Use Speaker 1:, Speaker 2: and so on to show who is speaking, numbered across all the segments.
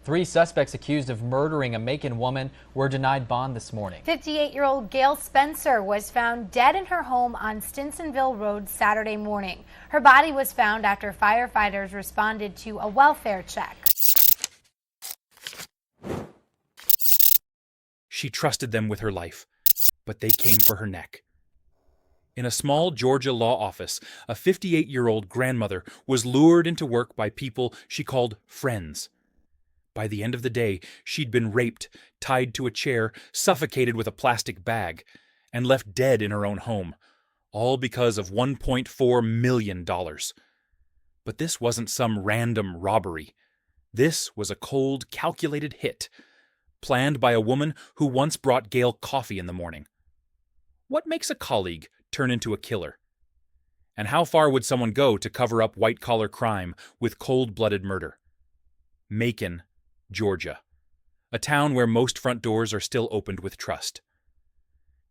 Speaker 1: Three suspects accused of murdering a Macon woman were denied bond this morning.
Speaker 2: 58-year-old Gail Spencer was found dead in her home on Stinsonville Road Saturday morning. Her body was found after firefighters responded to a welfare check.
Speaker 3: She trusted them with her life, but they came for her neck. In a small Georgia law office, a 58-year-old grandmother was lured into work by people she called friends. By the end of the day, she'd been raped, tied to a chair, suffocated with a plastic bag, and left dead in her own home, all because of $1.4 million. But this wasn't some random robbery. This was a cold, calculated hit, planned by a woman who once brought Gail coffee in the morning. What makes a colleague turn into a killer? And how far would someone go to cover up white-collar crime with cold-blooded murder? Macon, Georgia, a town where most front doors are still opened with trust.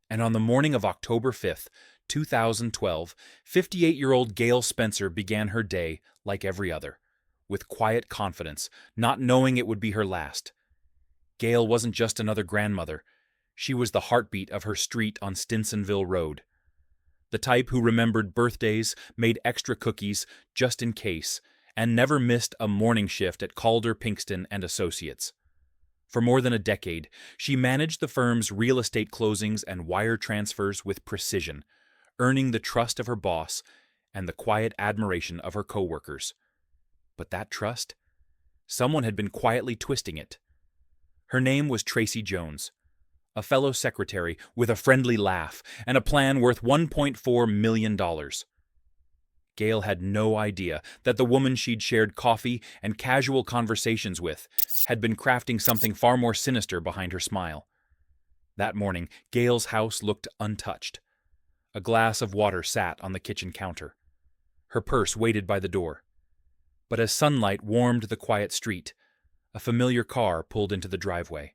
Speaker 3: And on the morning of October 5th, 2012, 58-year-old Gail Spencer began her day like every other, with quiet confidence, not knowing it would be her last. Gail wasn't just another grandmother. She was the heartbeat of her street on Stinsonville Road. The type who remembered birthdays, made extra cookies just in case, and never missed a morning shift at Calder, Pinkston and Associates. For more than a decade, she managed the firm's real estate closings and wire transfers with precision, earning the trust of her boss and the quiet admiration of her coworkers. But that trust? Someone had been quietly twisting it. Her name was Tracy Jones, a fellow secretary with a friendly laugh and a plan worth $1.4 million. Gail had no idea that the woman she'd shared coffee and casual conversations with had been crafting something far more sinister behind her smile. That morning, Gail's house looked untouched. A glass of water sat on the kitchen counter. Her purse waited by the door. But as sunlight warmed the quiet street, a familiar car pulled into the driveway.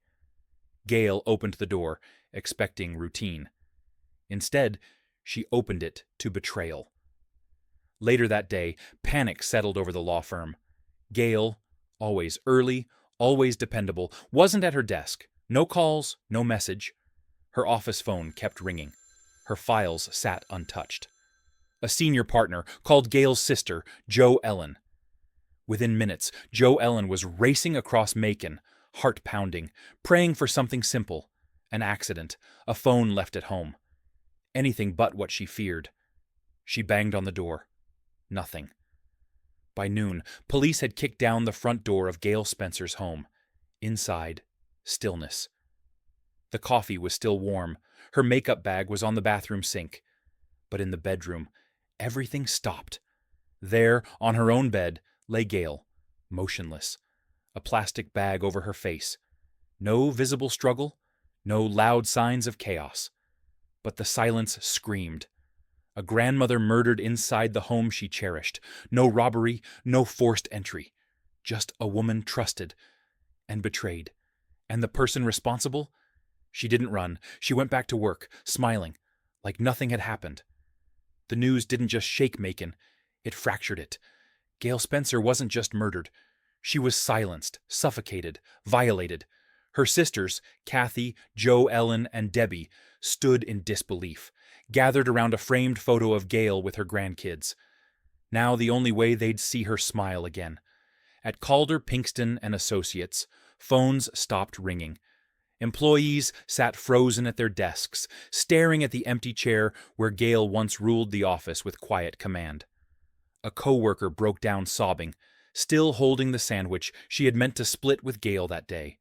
Speaker 3: Gail opened the door, expecting routine. Instead, she opened it to betrayal. Later that day, panic settled over the law firm. Gail, always early, always dependable, wasn't at her desk. No calls, no message. Her office phone kept ringing. Her files sat untouched. A senior partner called Gail's sister, Jo Ellen. Within minutes, Jo Ellen was racing across Macon, heart pounding, praying for something simple, an accident, a phone left at home. Anything but what she feared. She banged on the door. Nothing. By noon, police had kicked down the front door of Gail Spencer's home. Inside, stillness. The coffee was still warm. Her makeup bag was on the bathroom sink. But in the bedroom, everything stopped. There, on her own bed, lay Gail, motionless, a plastic bag over her face. No visible struggle, no loud signs of chaos. But the silence screamed. A grandmother murdered inside the home she cherished. No robbery, no forced entry. Just a woman trusted and betrayed. And the person responsible? She didn't run. She went back to work, smiling, like nothing had happened. The news didn't just shake Macon, it fractured it. Gail Spencer wasn't just murdered. She was silenced, suffocated, violated. Her sisters, Kathy, Jo Ellen, and Debbie, stood in disbelief, gathered around a framed photo of Gail with her grandkids. Now the only way they'd see her smile again. At Calder, Pinkston and Associates, phones stopped ringing. Employees sat frozen at their desks, staring at the empty chair where Gail once ruled the office with quiet command. A coworker broke down sobbing, still holding the sandwich she had meant to split with Gail that day.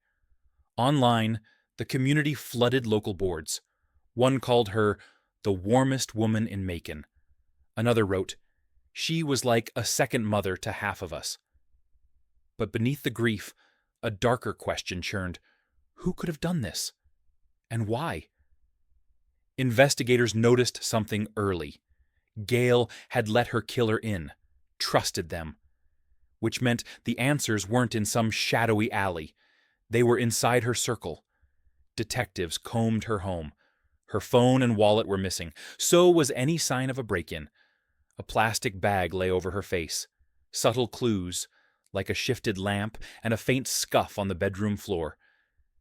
Speaker 3: Online, the community flooded local boards. One called her the warmest woman in Macon. Another wrote, "She was like a second mother to half of us." But beneath the grief, a darker question churned. Who could have done this? And why? Investigators noticed something early. Gail had let her killer in, trusted them. Which meant the answers weren't in some shadowy alley. They were inside her circle. Detectives combed her home. Her phone and wallet were missing. So was any sign of a break-in. A plastic bag lay over her face. Subtle clues, like a shifted lamp and a faint scuff on the bedroom floor,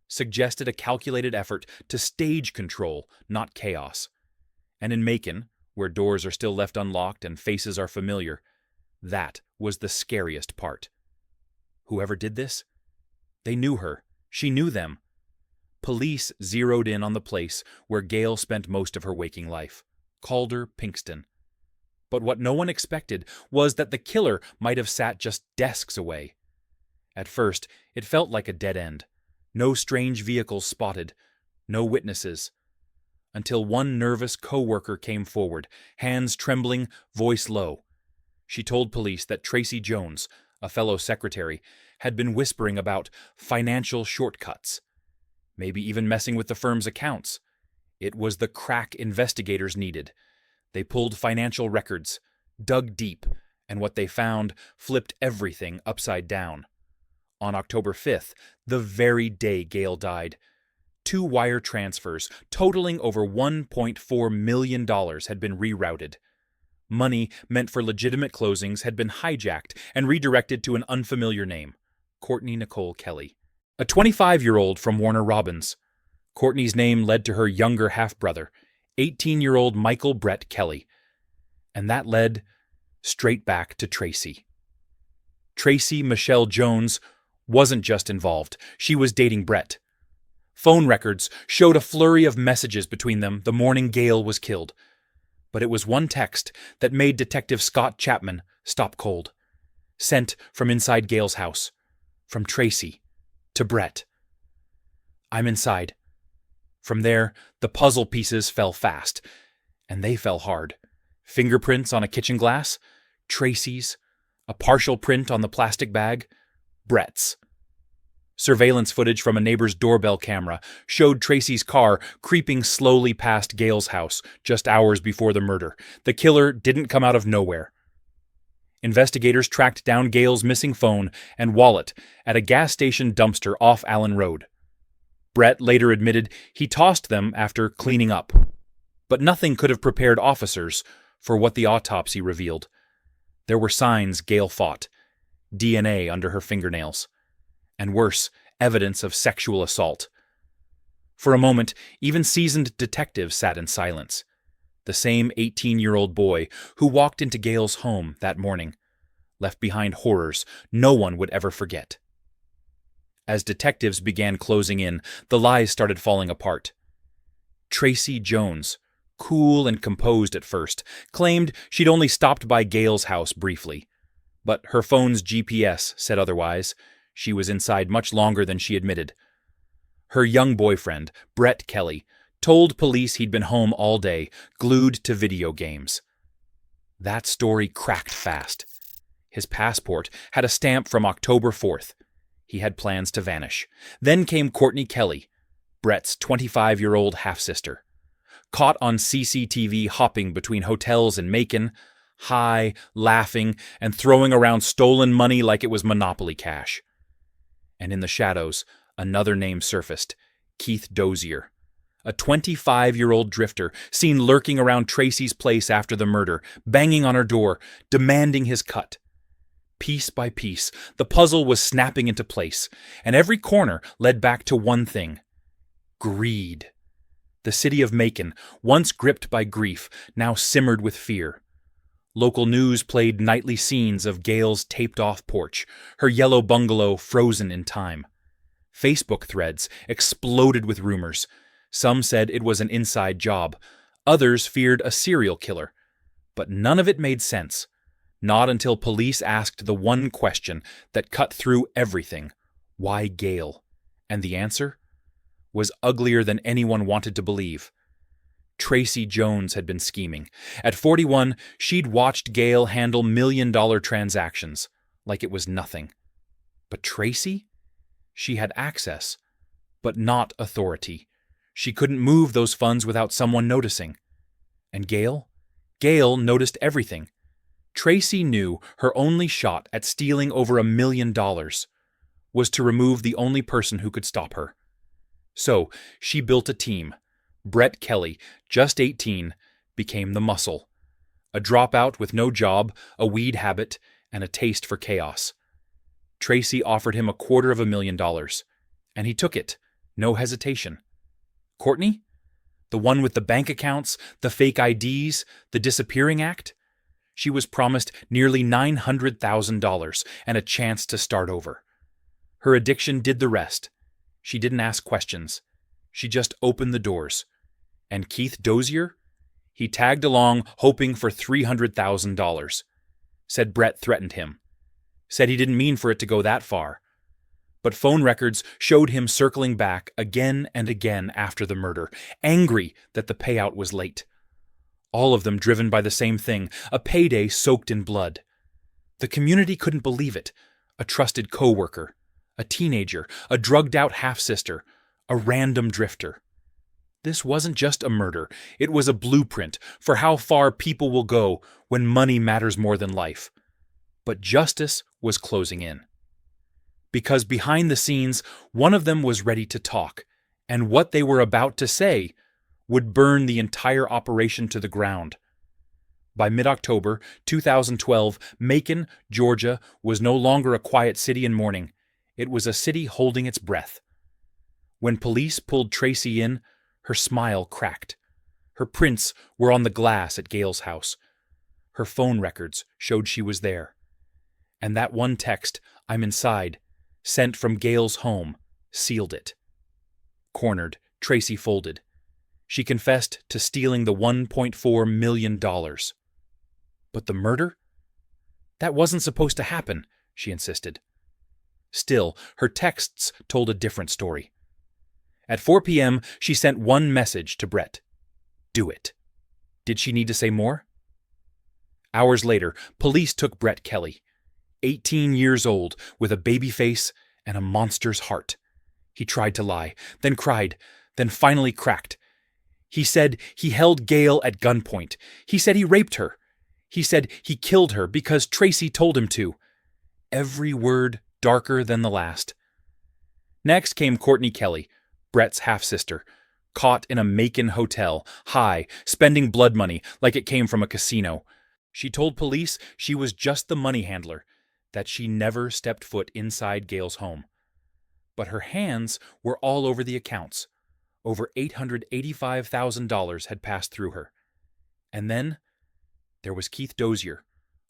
Speaker 3: suggested a calculated effort to stage control, not chaos. And in Macon, where doors are still left unlocked and faces are familiar, that was the scariest part. Whoever did this? They knew her. She knew them. Police zeroed in on the place where Gail spent most of her waking life, Calder, Pinkston. But what no one expected was that the killer might have sat just desks away. At first, it felt like a dead end. No strange vehicles spotted, no witnesses. Until one nervous co-worker came forward, hands trembling, voice low. She told police that Tracy Jones, a fellow secretary, had been whispering about financial shortcuts, maybe even messing with the firm's accounts. It was the crack investigators needed. They pulled financial records, dug deep, and what they found flipped everything upside down. On October 5th, the very day Gail died, 2 wire transfers totaling over $1.4 million had been rerouted. Money meant for legitimate closings had been hijacked and redirected to an unfamiliar name, Courtney Nicole Kelly, a 25-year-old from Warner Robins. Courtney's name led to her younger half-brother, 18-year-old Michael Brett Kelly. And that led straight back to Tracy. Tracy Michelle Jones wasn't just involved. She was dating Brett. Phone records showed a flurry of messages between them the morning Gail was killed. But it was one text that made Detective Scott Chapman stop cold. Sent from inside Gail's house. From Tracy to Brett. I'm inside. From there, the puzzle pieces fell fast. And they fell hard. Fingerprints on a kitchen glass. Tracy's. A partial print on the plastic bag. Brett's. Surveillance footage from a neighbor's doorbell camera showed Tracy's car creeping slowly past Gail's house just hours before the murder. The killer didn't come out of nowhere. Investigators tracked down Gail's missing phone and wallet at a gas station dumpster off Allen Road. Brett later admitted he tossed them after cleaning up. But nothing could have prepared officers for what the autopsy revealed. There were signs Gail fought, DNA under her fingernails. And worse, evidence of sexual assault. For a moment, even seasoned detectives sat in silence. The same 18-year-old boy who walked into Gail's home that morning, left behind horrors no one would ever forget. As detectives began closing in, the lies started falling apart. Tracy Jones, cool and composed at first, claimed she'd only stopped by Gail's house briefly. But her phone's GPS said otherwise. She was inside much longer than she admitted. Her young boyfriend, Brett Kelly, told police he'd been home all day, glued to video games. That story cracked fast. His passport had a stamp from October 4th. He had plans to vanish. Then came Courtney Kelly, Brett's 25-year-old half-sister. Caught on CCTV hopping between hotels in Macon, high, laughing, and throwing around stolen money like it was Monopoly cash. And in the shadows, another name surfaced, Keith Dozier, a 25-year-old drifter seen lurking around Tracy's place after the murder, banging on her door, demanding his cut. Piece by piece, the puzzle was snapping into place, and every corner led back to one thing: greed. The city of Macon, once gripped by grief, now simmered with fear. Local news played nightly scenes of Gail's taped-off porch, her yellow bungalow frozen in time. Facebook threads exploded with rumors. Some said it was an inside job. Others feared a serial killer. But none of it made sense. Not until police asked the one question that cut through everything: why Gail? And the answer was uglier than anyone wanted to believe. Tracy Jones had been scheming. At 41, she'd watched Gail handle million-dollar transactions like it was nothing. But Tracy? She had access, but not authority. She couldn't move those funds without someone noticing. And Gail? Gail noticed everything. Tracy knew her only shot at stealing over $1 million was to remove the only person who could stop her. So she built a team. Brett Kelly, just 18, became the muscle. A dropout with no job, a weed habit, and a taste for chaos. Tracy offered him $250,000, and he took it, no hesitation. Courtney? The one with the bank accounts, the fake IDs, the disappearing act? She was promised nearly $900,000 and a chance to start over. Her addiction did the rest. She didn't ask questions. She just opened the doors. And Keith Dozier? He tagged along hoping for $300,000. Said Brett threatened him. Said he didn't mean for it to go that far. But phone records showed him circling back again and again after the murder, angry that the payout was late. All of them driven by the same thing, a payday soaked in blood. The community couldn't believe it. A trusted co-worker, a teenager, a drugged-out half-sister, a random drifter. This wasn't just a murder. It was a blueprint for how far people will go when money matters more than life. But justice was closing in. Because behind the scenes, one of them was ready to talk, and what they were about to say would burn the entire operation to the ground. By mid-October 2012, Macon, Georgia, was no longer a quiet city in mourning. It was a city holding its breath. When police pulled Tracy in, her smile cracked. Her prints were on the glass at Gail's house. Her phone records showed she was there. And that one text, "I'm inside," sent from Gail's home, sealed it. Cornered, Tracy folded. She confessed to stealing the $1.4 million. But the murder? That wasn't supposed to happen, she insisted. Still, her texts told a different story. At 4 p.m., she sent one message to Brett. Do it. Did she need to say more? Hours later, police took Brett Kelly, 18 years old, with a baby face and a monster's heart. He tried to lie, then cried, then finally cracked. He said he held Gail at gunpoint. He said he raped her. He said he killed her because Tracy told him to. Every word darker than the last. Next came Courtney Kelly, Brett's half-sister, caught in a Macon hotel, high, spending blood money like it came from a casino. She told police she was just the money handler, that she never stepped foot inside Gail's home. But her hands were all over the accounts. Over $885,000 had passed through her. And then there was Keith Dozier,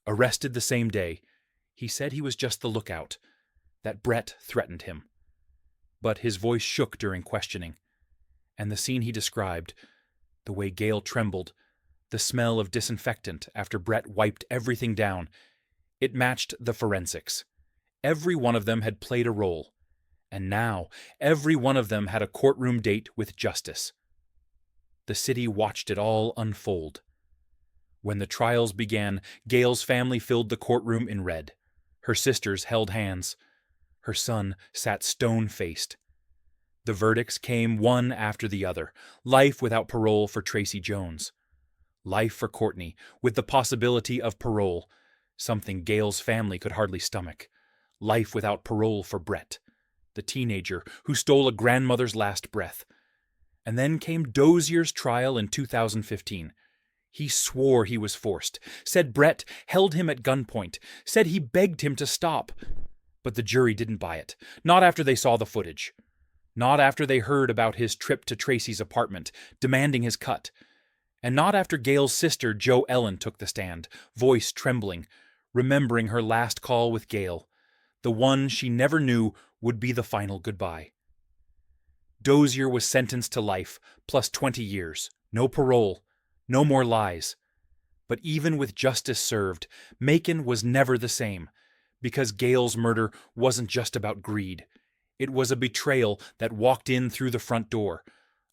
Speaker 3: arrested the same day. He said he was just the lookout, that Brett threatened him. But his voice shook during questioning. And the scene he described, the way Gail trembled, the smell of disinfectant after Brett wiped everything down, it matched the forensics. Every one of them had played a role. And now, every one of them had a courtroom date with justice. The city watched it all unfold. When the trials began, Gail's family filled the courtroom in red. Her sisters held hands. Her son sat stone-faced. The verdicts came one after the other. Life without parole for Tracy Jones. Life for Courtney, with the possibility of parole, something Gail's family could hardly stomach. Life without parole for Brett, the teenager who stole a grandmother's last breath. And then came Dozier's trial in 2015. He swore he was forced, said Brett held him at gunpoint, said he begged him to stop. But the jury didn't buy it, not after they saw the footage. Not after they heard about his trip to Tracy's apartment, demanding his cut. And not after Gail's sister, Jo Ellen, took the stand, voice trembling, remembering her last call with Gail, the one she never knew would be the final goodbye. Dozier was sentenced to life, plus 20 years, no parole, no more lies. But even with justice served, Macon was never the same, because Gail's murder wasn't just about greed. It was a betrayal that walked in through the front door,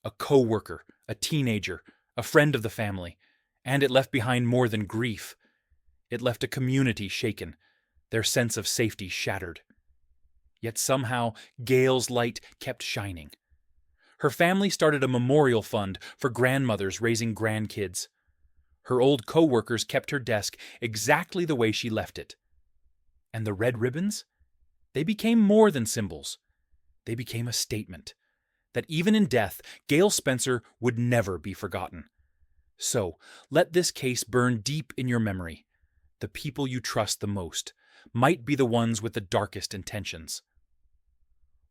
Speaker 3: a co-worker, a teenager, a friend of the family, and it left behind more than grief. It left a community shaken, their sense of safety shattered. Yet somehow, Gail's light kept shining. Her family started a memorial fund for grandmothers raising grandkids. Her old co-workers kept her desk exactly the way she left it. And the red ribbons? They became more than symbols. They became a statement that even in death, Gail Spencer would never be forgotten. So, let this case burn deep in your memory. The people you trust the most. might be the ones with the darkest intentions.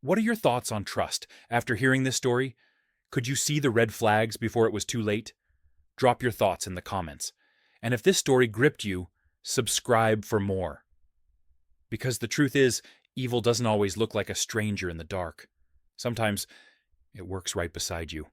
Speaker 3: What are your thoughts on trust after hearing this story? Could you see the red flags before it was too late? Drop your thoughts in the comments. And if this story gripped you, subscribe for more. Because the truth is, evil doesn't always look like a stranger in the dark. Sometimes it works right beside you.